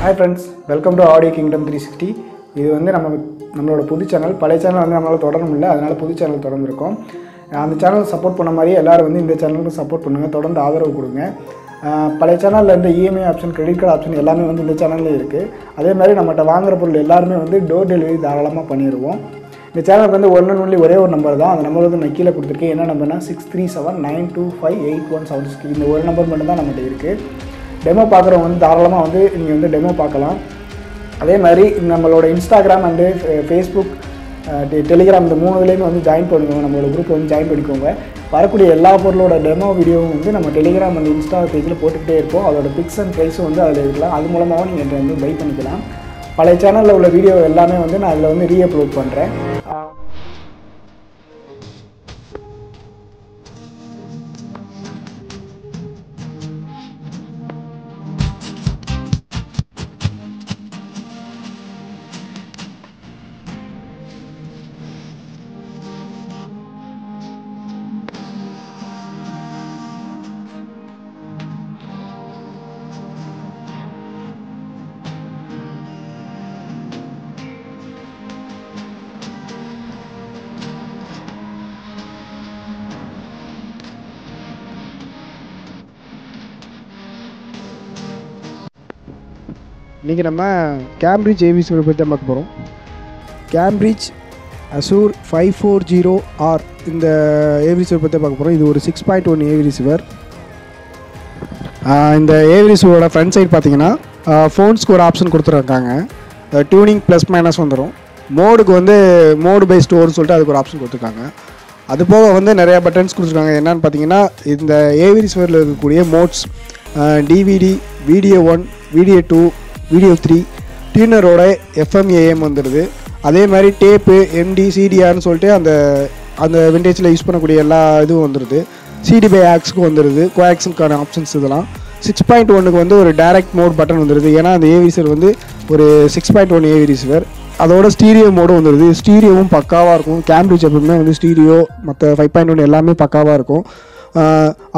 Hi friends, welcome to Audio Kingdom 360. இது வந்து நம்மளோட புது சேனல். பழைய சேனல் வந்து நம்மளால தொடர முடியல, அதனால புது சேனல் தொடர்ந்துருக்கோம். அந்த சேனல் சப்போர்ட் பண்ண மாதிரி எல்லாரும் வந்து இந்த சேனலுக்கு சப்போர்ட் பண்ணுங்கள், தொடர்ந்து ஆதரவு கொடுங்க. பழைய சேனலில் இருந்த EMI option, credit card option எல்லாமே வந்து இந்த சேனலில் இருக்குது. அதே மாதிரி நம்மகிட்ட வாங்குகிற பொருள் எல்லாருமே வந்து டோர் டெலிவரி தாராளமாக பண்ணிடுவோம். இந்த சேனலுக்கு வந்து ஒரே ஒரு நம்பர் தான். அந்த நம்பர் வந்து நான் கீழே கொடுத்துருக்கேன். என்ன நம்பர்னா 6379258176. இந்த ஒரு நம்பர் மட்டும் தான் நம்மகிட்ட இருக்குது. டெமோ பார்க்குறவங்க வந்து தாராளமாக வந்து நீங்கள் வந்து டெமோ பார்க்கலாம். அதே மாதிரி நம்மளோட இன்ஸ்டாகிராம் அண்டு ஃபேஸ்புக், டெலிகிராம் இந்த மூணுலேயுமே வந்து ஜாயின் பண்ணிக்கோங்க. நம்மளோட குரூப்பில் வந்து ஜாயின் பண்ணிக்கோங்க. வரக்கூடிய எல்லா பொருளோட டெமோ வீடியோவும் வந்து நம்ம டெலிகிராம் அண்ட் இன்ஸ்டா பேஜில் போட்டுக்கிட்டே இருப்போம். அதோட பிக்ஸ் அண்ட் ப்ரைஸும் வந்து அதில் இருக்கலாம். அது மூலமாகவும் நீங்கள் வந்து பை பண்ணிக்கலாம். பழைய சேனலில் உள்ள வீடியோ எல்லாமே வந்து நான் அதில் வந்து ரீஅப்லோட் பண்ணுறேன். இன்றைக்கி நம்ம கேம்பிரிட்ஜ் ஏவிசி பற்றி தான் பார்க்க போகிறோம். கேம்பிரிட்ஜ் அசூர் 540R இந்த ஏவி ரிசீவர் பற்றி பார்க்க போகிறோம். இது ஒரு 6.1 ஏவி ரிசீவர். இந்த ஏவி ரிசீவரோட ஃப்ரண்ட் சைடு பார்த்தீங்கன்னா ஃபோன்ஸ்க்கு ஒரு ஆப்ஷன் கொடுத்துருக்காங்க. டியூனிங் ப்ளஸ் மைனஸ் வந்துடும். மோடுக்கு வந்து மோடு பை ஸ்டோர்னு சொல்லிட்டு அதுக்கு ஒரு ஆப்ஷன் கொடுத்துருக்காங்க. அது போக வந்து நிறையா பட்டன்ஸ் கொடுத்துருக்காங்க. என்னென்னு பார்த்தீங்கன்னா இந்த ஏவி ரிசீவரில் இருக்கக்கூடிய modes DVD, video 1, video 2, video 3, டியூனரோட எஃப்எம் ஏஎம் வந்துடுது. அதே மாதிரி டேப்பு, எம்டி, சிடிஆர்னு சொல்லிட்டு அந்த விண்டேஜில் யூஸ் பண்ணக்கூடிய எல்லா இதுவும் வந்துடுது. சிடி பை ஆக்ஸுக்கு வந்துடுது. கோஆக்ஸுக்கான ஆப்ஷன்ஸ் இதெல்லாம். 6.1க்கு வந்து ஒரு டைரக்ட் மோட் பட்டன் வந்துடுது. ஏன்னா அந்த ஏவி ரிசீவர் வந்து ஒரு 6.1 ஏவி ரிசீவர். அதோட ஸ்டீரியோ மோடும் வந்துடுது. ஸ்டீரியோவும் பக்காவாக இருக்கும். கேம்பிரிட்ஜ் எப்பவுமே வந்து ஸ்டீரியோ மற்ற 5.1 எல்லாமே பக்காவாக இருக்கும்.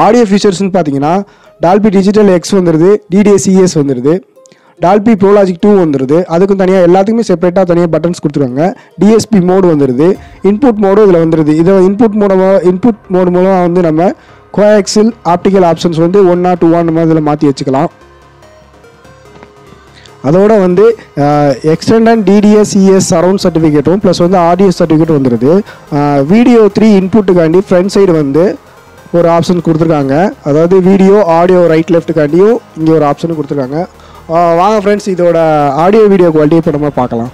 ஆடியோ ஃபீச்சர்ஸ்னு பார்த்தீங்கன்னா டால்பி டிஜிட்டல் எக்ஸ் வந்துடுது, டிடிஎஸ்சிஎஸ் வந்துடுது, டால்பி ப்ரோலாஜிக் 2 வந்துடுது. அதுக்கும் தனியாக எல்லாத்துக்குமே செப்பரேட்டாக தனியாக பட்டன்ஸ் கொடுத்துருக்காங்க. டிஎஸ்பி மோடு வந்துடுது. இன்புட் மோடும் இதில் வந்துடுது. இதை இன்புட் மோடு மூலமாக வந்து நம்ம கோஆக்சில் ஆப்டிக்கல் ஆப்ஷன்ஸ் வந்து 1 or 2 நம்ம இதில் மாற்றி வச்சுக்கலாம். அதோட வந்து எக்ஸ்டெண்ட் டிடிஎஸ்சிஎஸ் சரவுண்ட் சர்டிஃபிகேட்டும் ப்ளஸ் வந்து ஆடியோ சர்டிஃபிகேட் வந்துடுது. வீடியோ 3 இன்புட்டுக்காண்டி ஃப்ரண்ட் சைடு வந்து ஒரு ஆப்ஷன் கொடுத்துருக்காங்க. அதாவது வீடியோ ஆடியோ ரைட் லெஃப்ட்டுக்காண்டியும் இங்கே ஒரு ஆப்ஷன் கொடுத்துருக்காங்க. வாங்க ஃப்ரெண்ட்ஸ், இதோட ஆடியோ வீடியோ குவாலிட்டி இப்போ நம்ம பார்க்கலாம்.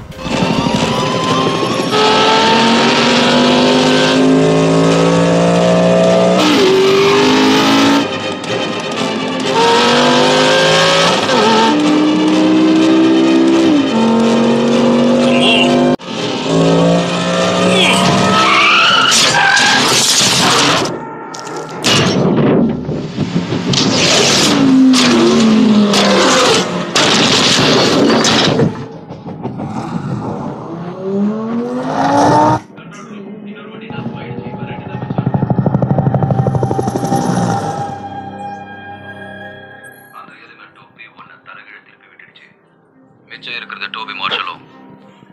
மிச்சம் இருக்கிறது டோபி மார்ஷலும்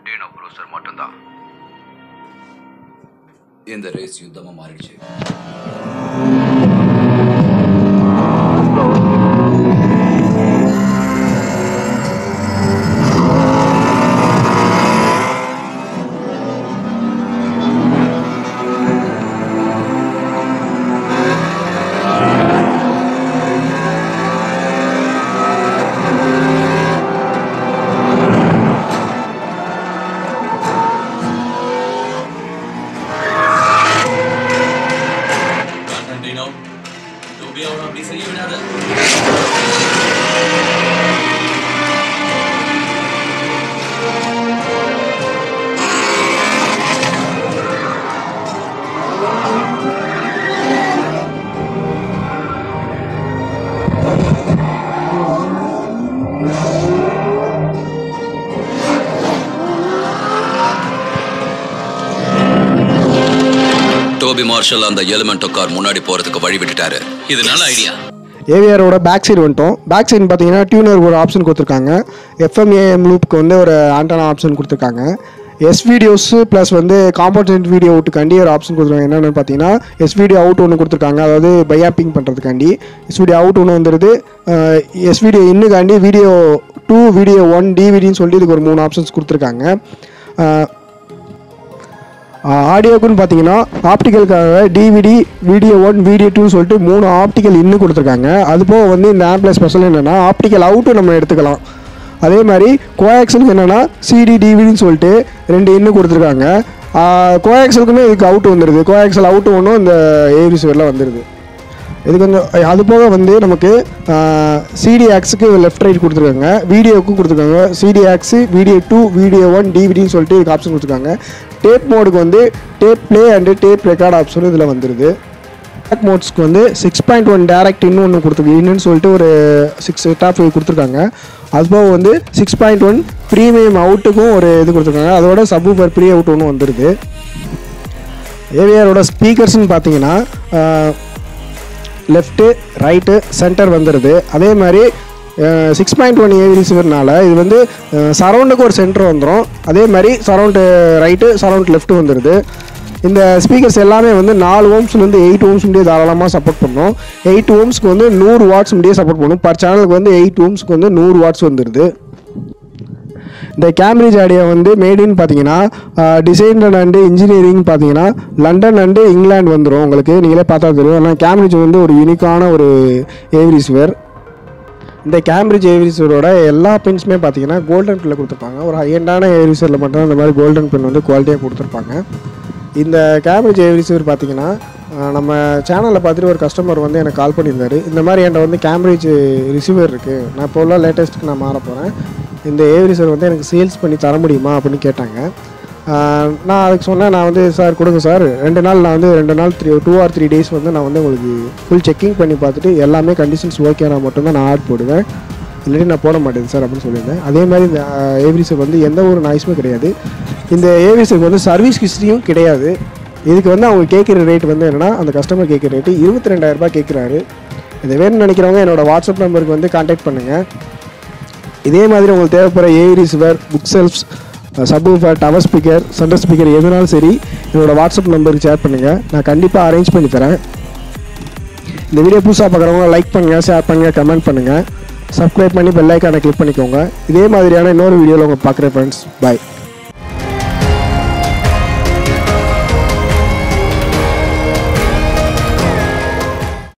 டீனோ ப்ரூசர் மட்டும்தான். இந்த ரேஸ் யுத்தமா மாறிடுச்சு. டோபி மார்ஷல் அந்த எலிமெண்டோ கார் முன்னாடி போறதுக்கு வழி விட்டுட்டாரு. இது நல்ல ஐடியா. ஏவிஆரோட பேக் சைடு வந்துட்டோம். பேக் சைடு பார்த்தீங்கன்னா டியூனர் ஒரு ஆப்ஷன் கொடுத்துருக்காங்க. எஃப்எம்ஏஎம் லூப்புக்கு வந்து ஒரு ஆண்டனா ஆப்ஷன் கொடுத்துருக்காங்க. எஸ் வீடியோஸு ப்ளஸ் வந்து காம்போனன்ட் வீடியோ அவுட்டுக்காண்டி ஒரு ஆப்ஷன் கொடுத்துருக்காங்க. என்னென்னு பார்த்தீங்கன்னா எஸ் வீடியோ அவுட் ஒன்று கொடுத்துருக்காங்க, அதாவது பையாப்பிங் பண்ணுறதுக்காண்டி. எஸ் வீடியோ அவுட் ஒன்று வந்துடுது. எஸ் வீடியோ இன்னுக்காண்டி வீடியோ 2 வீடியோ 1 டிவிடின்னு சொல்லிட்டு இதுக்கு ஒரு 3 ஆப்ஷன்ஸ் கொடுத்துருக்காங்க. ஆடியோக்குன்னு பார்த்தீங்கன்னா ஆப்டிக்கலுக்காக டிவிடி வீடியோ 1 வீடியோ 2 சொல்லிட்டு 3 ஆப்டிக்கல் இன்னும் கொடுத்துருக்காங்க. அதுபோக வந்து இந்த ஆப்ல ஸ்பெஷல் என்னென்னா ஆப்டிக்கல் அவுட்டும் நம்ம எடுத்துக்கலாம். அதே மாதிரி கோஆக்சலுக்கு என்னென்னா சிடி டிவிடின்னு சொல்லிட்டு 2 இன்னும் கொடுத்துருக்காங்க. கோஆக்சலுக்குமே இதுக்கு அவுட் வந்துடுது. கோஆக்சல் அவுட்டு ஒன்றும் இந்த ஏவி ரிசீவரில் வந்துடுது. இது கொஞ்சம் அது போக வந்து நமக்கு சிடி ஆக்ஸுக்கு லெஃப்ட் ரைட் கொடுத்துருக்காங்க, வீடியோவுக்கும் கொடுத்துருக்காங்க. சிடி ஆக்ஸு வீடியோ 2 வீடியோ 1 டிவிடின்னு சொல்லிட்டு இதுக்கு ஆப்ஷன் கொடுத்துருக்காங்க. டேப் மோடுக்கு வந்து tape play and tape record ஆப்ஷனும் இதில் வந்துடுது. டேப் மோட்ஸ்க்கு வந்து 6.1 டேரக்ட் இன்னொன்று கொடுத்துருக்கு. இன்னுன்னு சொல்லிட்டு ஒரு 6 செட் ஆஃப் கொடுத்துருக்காங்க. அதுபோக வந்து 6.1 ப்ரீமியம் அவுட்டுக்கும் ஒரு இது கொடுத்துருக்காங்க. அதோட சப்வூஃபர் ப்ரீ அவுட் ஒன்று வந்துடுது. ஏவிஆரோட ஸ்பீக்கர்ஸ்ன்னு பார்த்தீங்கன்னா லெஃப்ட்டு ரைட்டு சென்டர் வந்துடுது. அதே மாதிரி 6.1 ஏவி ரிசீவர்னால இது வந்து சரௌண்டுக்கு ஒரு சென்டர் வந்துடும். அதே மாதிரி சரௌண்டு ரைட்டு சரௌண்ட் லெஃப்ட்டு வந்துடுது. இந்த ஸ்பீக்கர்ஸ் எல்லாமே வந்து 4 ஓம்ஸ்லேருந்து 8 ஓம்ஸ் முடியே தாராளமாக சப்போர்ட் பண்ணும். 8 ஓம்ஸ்க்கு வந்து 100 வாட்ஸ் முடியே சப்போர்ட் பண்ணும். பர் சேனலுக்கு வந்து 8 ஓம்ஸ்க்கு வந்து 100 வாட்ஸ் வந்துடுது. இந்த கேம்பிரிட்ஜ் ஆடியோ வந்து மேடின்னு பார்த்தீங்கன்னா டிசைன் அண்டு இன்ஜினியரிங் பார்த்தீங்கன்னா லண்டன் அண்டு இங்கிலாந்து வந்துடும். உங்களுக்கு நீங்களே பார்த்தா தெரியும். ஆனால் கேம்பிரிட்ஜ் வந்து ஒரு யூனிக்கான ஒரு ஏவி ரிசீவர். இந்த கேம்பிரிட்ஜ் ஏவி ரிசீவரோட எல்லா பென்ஸுமே பார்த்தீங்கன்னா கோல்டன் பெனில் கொடுத்துருப்பாங்க. ஒரு ஹையண்டான ஏவி ரிசீவரில் மட்டும் இந்த மாதிரி கோல்டன் பென் வந்து குவாலிட்டியாக கொடுத்துருப்பாங்க. இந்த கேம்பிரிட்ஜ் ஏவி ரிசீவர் பார்த்தீங்கன்னா நம்ம சேனலில் பார்த்துட்டு ஒரு கஸ்டமர் வந்து எனக்கு கால் பண்ணியிருந்தாரு. இந்த மாதிரி என்கிட்ட வந்து கேம்பிரிட்ஜ் ரிசீவர் இருக்குது, நான் இப்போ உள்ள லேட்டஸ்ட்டுக்கு நான் மாற போகிறேன், இந்த ஏவி ரிசீவர் வந்து எனக்கு சேல்ஸ் பண்ணி தர முடியுமா அப்படின்னு கேட்டாங்க. நான் அதுக்கு சொன்னேன், நான் வந்து சார் கொடுங்க சார், 2 நாள் நான் வந்து 2 நாள் 2 or 3 days வந்து நான் வந்து உங்களுக்கு ஃபுல் செக்கிங் பண்ணி பார்த்துட்டு எல்லாமே கண்டிஷன்ஸ் ஓகேனா மட்டும்தான் நான் ஆட் போடுவேன், இல்லாட்டி நான் போட மாட்டேன் சார் அப்படின்னு சொல்லியிருந்தேன். அதே மாதிரி இந்த ஏவி ரிசீவர் வந்து எந்த ஒரு நாய்ஸுமே கிடையாது. இந்த ஏவி ரிசீவர் வந்து சர்வீஸ் ஹிஸ்ட்ரியும் கிடையாது. இதுக்கு வந்து அவங்க கேட்குற ரேட் வந்து என்னென்னா அந்த கஸ்டமர் கேட்குற ரேட்டு 22,000 ரூபாய் கேட்குறாரு. இதை வேணும்னு நினைக்கிறவங்க என்னோடய வாட்ஸ்அப் நம்பருக்கு வந்து கான்டாக்ட் பண்ணுங்கள். இதே மாதிரி உங்களுக்கு தேவைப்படுற AV receiver, book shelves, subwoofer, tower speaker, centre speaker எதுனாலும் சரி என்னோடய வாட்ஸ்அப் நம்பருக்கு ஷேர் பண்ணுங்கள், நான் கண்டிப்பாக அரேஞ்ச் பண்ணி தரேன். இந்த வீடியோ புதுசாக பார்க்குறவங்க லைக் பண்ணுங்கள், ஷேர் பண்ணுங்கள், கமெண்ட் பண்ணுங்கள், சப்ஸ்கிரைப் பண்ணி பெல் ஐக்கானை கிளிக் பண்ணிக்கோங்க. இதே மாதிரியான இன்னொரு வீடியோவில் உங்களை பார்க்குறேன் ஃப்ரெண்ட்ஸ். பாய்.